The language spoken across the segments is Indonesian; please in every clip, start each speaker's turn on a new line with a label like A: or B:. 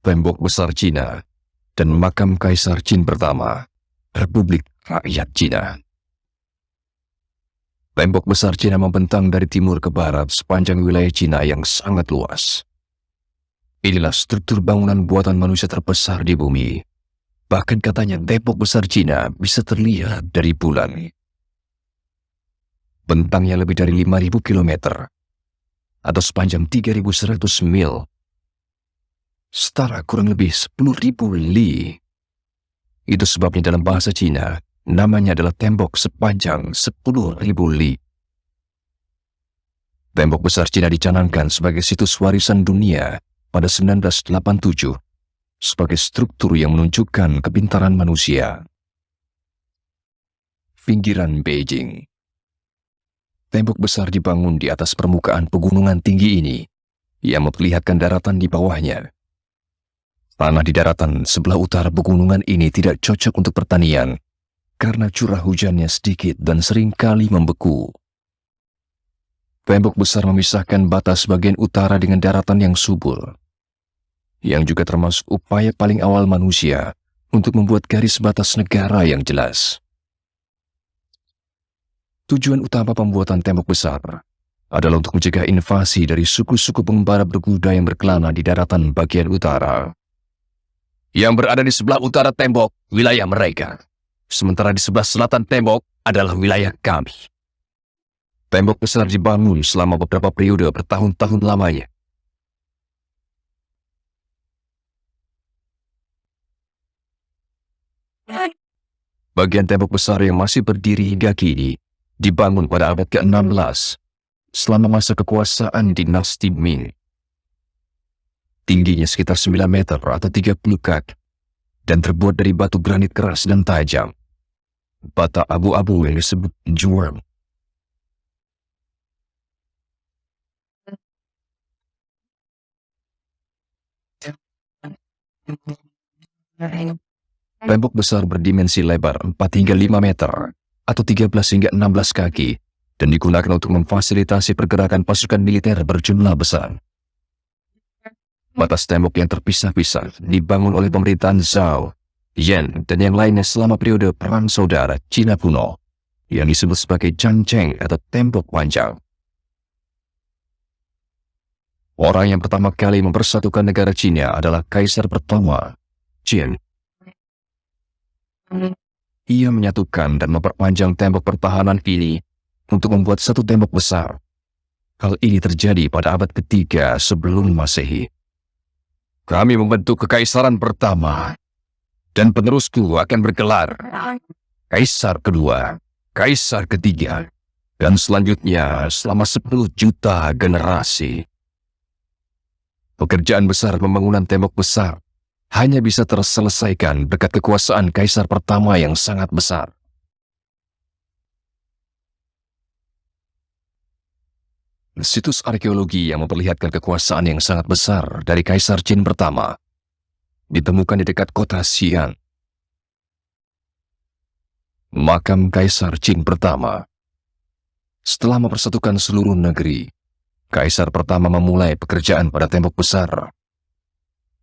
A: Tembok Besar Cina, dan makam Kaisar Qin pertama, Republik Rakyat Cina. Tembok Besar Cina membentang dari timur ke barat sepanjang wilayah Cina yang sangat luas. Inilah struktur bangunan buatan manusia terbesar di bumi. Bahkan katanya Tembok Besar Cina bisa terlihat dari bulan. Bentangnya lebih dari 5.000 kilometer, atau sepanjang 3.100 mil, setara kurang lebih 10.000 li. Itu sebabnya dalam bahasa Cina, namanya adalah tembok sepanjang 10.000 li. Tembok Besar Cina dicanangkan sebagai situs warisan dunia pada 1987, sebagai struktur yang menunjukkan kepintaran manusia. Pinggiran Beijing. Tembok besar dibangun di atas permukaan pegunungan tinggi ini, yang memperlihatkan daratan di bawahnya. Tanah di daratan sebelah utara pegunungan ini tidak cocok untuk pertanian, karena curah hujannya sedikit dan seringkali membeku. Tembok besar memisahkan batas bagian utara dengan daratan yang subur, yang juga termasuk upaya paling awal manusia untuk membuat garis batas negara yang jelas. Tujuan utama pembuatan tembok besar adalah untuk mencegah invasi dari suku-suku pengembara berkuda yang berkelana di daratan bagian utara, yang berada di sebelah utara tembok, wilayah mereka. Sementara di sebelah selatan tembok adalah wilayah kami. Tembok besar dibangun selama beberapa periode bertahun-tahun lamanya. Bagian tembok besar yang masih berdiri hingga kini dibangun pada abad ke-16 selama masa kekuasaan dinasti Ming. Tingginya sekitar 9 meter atau 30 kaki dan terbuat dari batu granit keras dan tajam. Bata abu-abu yang disebut juang. Tembok besar berdimensi lebar 4 hingga 5 meter atau 13 hingga 16 kaki dan digunakan untuk memfasilitasi pergerakan pasukan militer berjumlah besar. Batas tembok yang terpisah-pisah dibangun oleh pemerintahan Zhao, Yan, dan yang lainnya selama periode Perang Saudara Cina kuno, yang disebut sebagai Zhangcheng atau tembok panjang. Orang yang pertama kali mempersatukan negara Cina adalah Kaisar pertama, Qin. Ia menyatukan dan memperpanjang tembok pertahanan ini untuk membuat satu tembok besar. Hal ini terjadi pada abad ketiga sebelum Masehi. Kami membentuk kekaisaran pertama, dan penerusku akan bergelar Kaisar kedua, Kaisar ketiga, dan selanjutnya selama 10 juta generasi. Pekerjaan besar pembangunan tembok besar hanya bisa terselesaikan berkat kekuasaan Kaisar pertama yang sangat besar. Situs arkeologi yang memperlihatkan kekuasaan yang sangat besar dari Kaisar Qin pertama ditemukan di dekat kota Xi'an. Makam Kaisar Qin pertama. Setelah mempersatukan seluruh negeri, Kaisar pertama memulai pekerjaan pada tembok besar,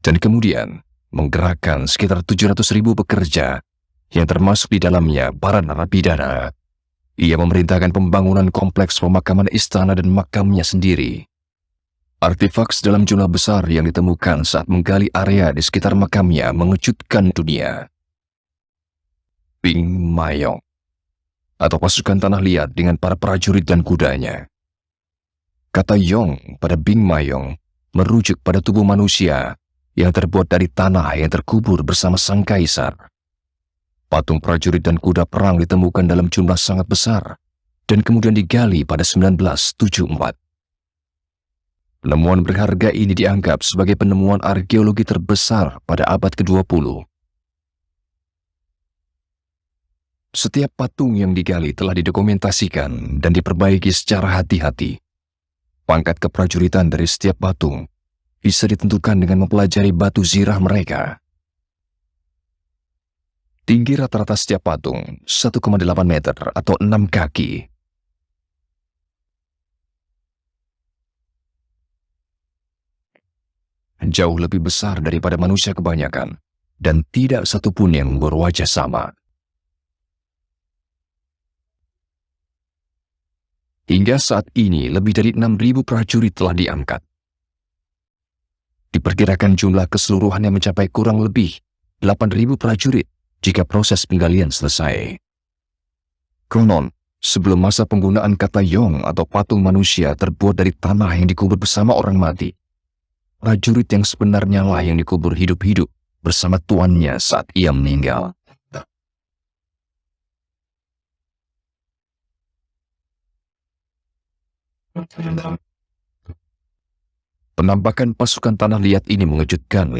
A: dan kemudian menggerakkan sekitar 700.000 pekerja, yang termasuk di dalamnya para narapidana. Ia memerintahkan pembangunan kompleks pemakaman istana dan makamnya sendiri. Artefak dalam jumlah besar yang ditemukan saat menggali area di sekitar makamnya mengejutkan dunia. Bing Mayong, atau pasukan tanah liat dengan para prajurit dan kudanya. Kata Yong pada Bing Mayong merujuk pada tubuh manusia yang terbuat dari tanah yang terkubur bersama sang kaisar. Patung prajurit dan kuda perang ditemukan dalam jumlah sangat besar dan kemudian digali pada 1974. Penemuan berharga ini dianggap sebagai penemuan arkeologi terbesar pada abad ke-20. Setiap patung yang digali telah didokumentasikan dan diperbaiki secara hati-hati. Pangkat keprajuritan dari setiap patung bisa ditentukan dengan mempelajari batu zirah mereka. Tinggi rata-rata setiap patung 1,8 meter atau 6 kaki. jauh lebih besar daripada manusia kebanyakan, dan tidak satupun yang berwajah sama. Hingga saat ini lebih dari 6.000 prajurit telah diangkat. Diperkirakan jumlah keseluruhannya mencapai kurang lebih 8.000 prajurit jika proses penggalian selesai. Konon, sebelum masa penggunaan kata yong atau patung manusia terbuat dari tanah yang dikubur bersama orang mati, prajurit yang sebenarnya lah yang dikubur hidup-hidup bersama tuannya saat ia meninggal. Penampakan pasukan tanah liat ini mengejutkan.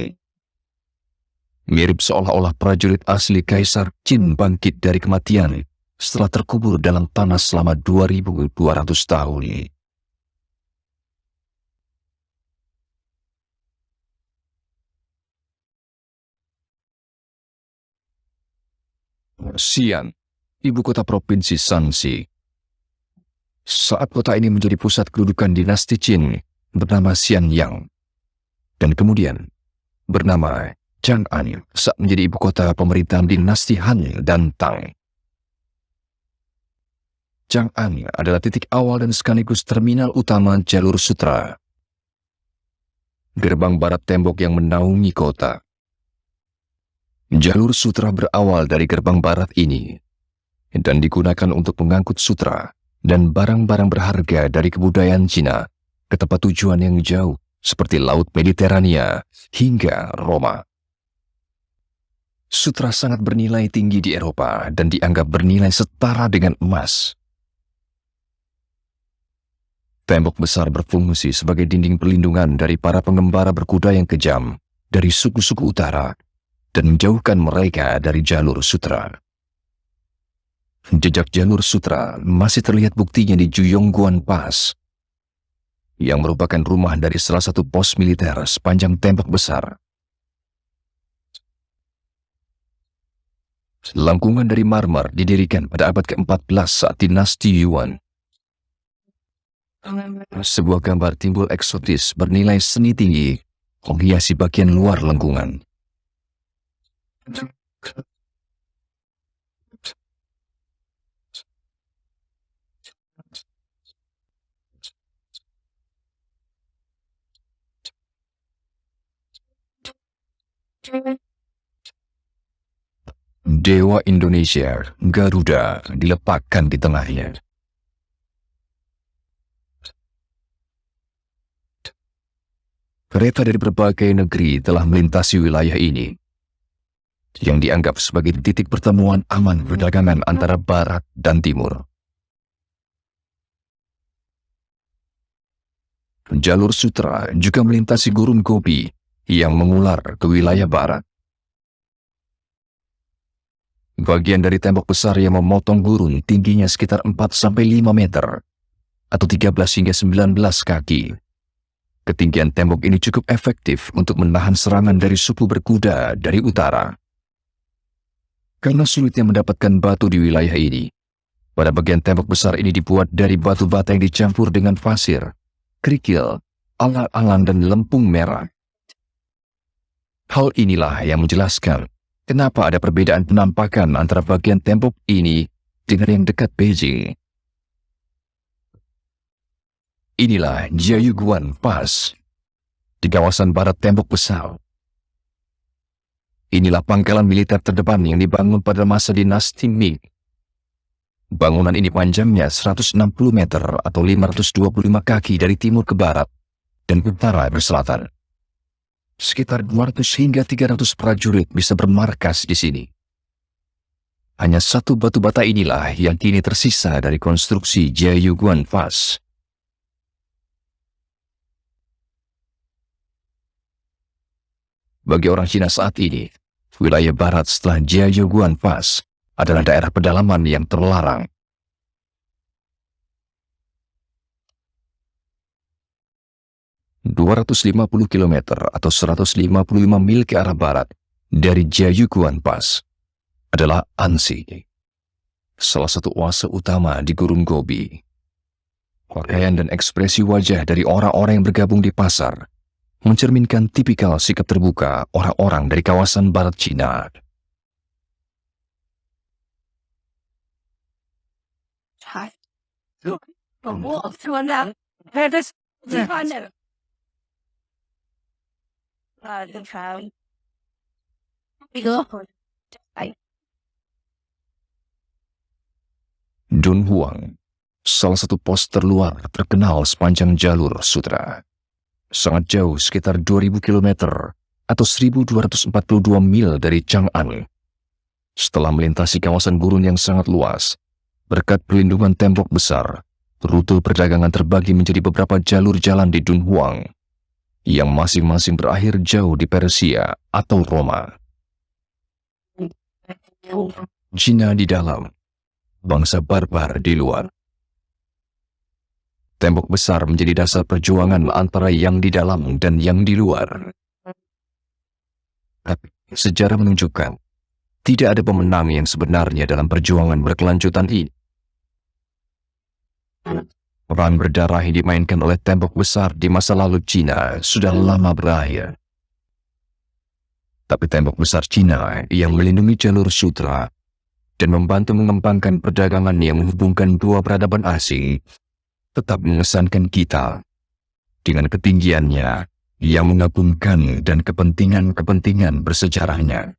A: Mirip seolah-olah prajurit asli Kaisar Qin bangkit dari kematian setelah terkubur dalam tanah selama 2.200 tahun. Xi'an, ibu kota provinsi Shanxi. Saat kota ini menjadi pusat kedudukan dinasti Qin bernama Xianyang, dan kemudian bernama Chang'an saat menjadi ibu kota pemerintahan dinasti Han dan Tang. Chang'an adalah titik awal dan sekaligus terminal utama jalur sutra, gerbang barat tembok yang menaungi kota. Jalur sutra berawal dari gerbang barat ini dan digunakan untuk mengangkut sutra dan barang-barang berharga dari kebudayaan Cina ke tempat tujuan yang jauh seperti Laut Mediterania hingga Roma. Sutra sangat bernilai tinggi di Eropa dan dianggap bernilai setara dengan emas. Tembok besar berfungsi sebagai dinding perlindungan dari para pengembara berkuda yang kejam dari suku-suku utara dan menjauhkan mereka dari jalur sutra. Jejak jalur sutra masih terlihat buktinya di Juyongguan Pass, yang merupakan rumah dari salah satu pos militer sepanjang tembok besar. Lengkungan dari marmer didirikan pada abad ke-14 saat dinasti Yuan. Sebuah gambar timbul eksotis bernilai seni tinggi menghiasi bagian luar lengkungan. Dewa Indonesia, Garuda, diletakkan di tengahnya. Kereta dari berbagai negeri telah melintasi wilayah ini, yang dianggap sebagai titik pertemuan aman perdagangan antara barat dan timur. Jalur sutra juga melintasi gurun Gobi yang mengular ke wilayah barat. Bagian dari tembok besar yang memotong gurun tingginya sekitar 4-5 meter atau 13 hingga 19 kaki. Ketinggian tembok ini cukup efektif untuk menahan serangan dari suku berkuda dari utara. Karena sulitnya mendapatkan batu di wilayah ini, pada bagian tembok besar ini dibuat dari batu bata yang dicampur dengan pasir, kerikil, alang-alang dan lempung merah. Hal inilah yang menjelaskan kenapa ada perbedaan penampakan antara bagian tembok ini dengan yang dekat Beijing. Inilah Jiayuguan Pass di kawasan barat tembok besar. Inilah pangkalan militer terdepan yang dibangun pada masa dinasti Ming. Bangunan ini panjangnya 160 meter atau 525 kaki dari timur ke barat dan utara ke selatan. Sekitar 200 hingga 300 prajurit bisa bermarkas di sini. Hanya satu batu bata inilah yang kini tersisa dari konstruksi Jiayuguan Pass. Bagi orang Cina saat ini, wilayah barat setelah Jiayuguan Pass adalah daerah pedalaman yang terlarang. ...250 km atau 155 mil ke arah barat dari Jiayuguan Pass adalah Ansi, salah satu oase utama di gurun Gobi. Pakaian dan ekspresi wajah dari orang-orang yang bergabung di pasar mencerminkan tipikal sikap terbuka orang-orang dari kawasan barat Cina. Dunhuang, salah satu pos terluar terkenal sepanjang jalur sutra. Sangat jauh, sekitar 2000 km atau 1242 mil dari Chang'an. Setelah melintasi kawasan gurun yang sangat luas, berkat perlindungan tembok besar, rute perdagangan terbagi menjadi beberapa jalur jalan di Dunhuang, yang masing-masing berakhir jauh di Persia atau Roma. Cina di dalam, bangsa barbar di luar. Tembok besar menjadi dasar perjuangan antara yang di dalam dan yang di luar. Tapi sejarah menunjukkan, tidak ada pemenang yang sebenarnya dalam perjuangan berkelanjutan ini. Perang berdarah yang dimainkan oleh tembok besar di masa lalu Cina sudah lama berakhir. Tapi tembok besar Cina yang melindungi jalur sutra dan membantu mengembangkan perdagangan yang menghubungkan dua peradaban asing tetap mengesankan kita dengan ketinggiannya yang mengagumkan dan kepentingan-kepentingan bersejarahnya.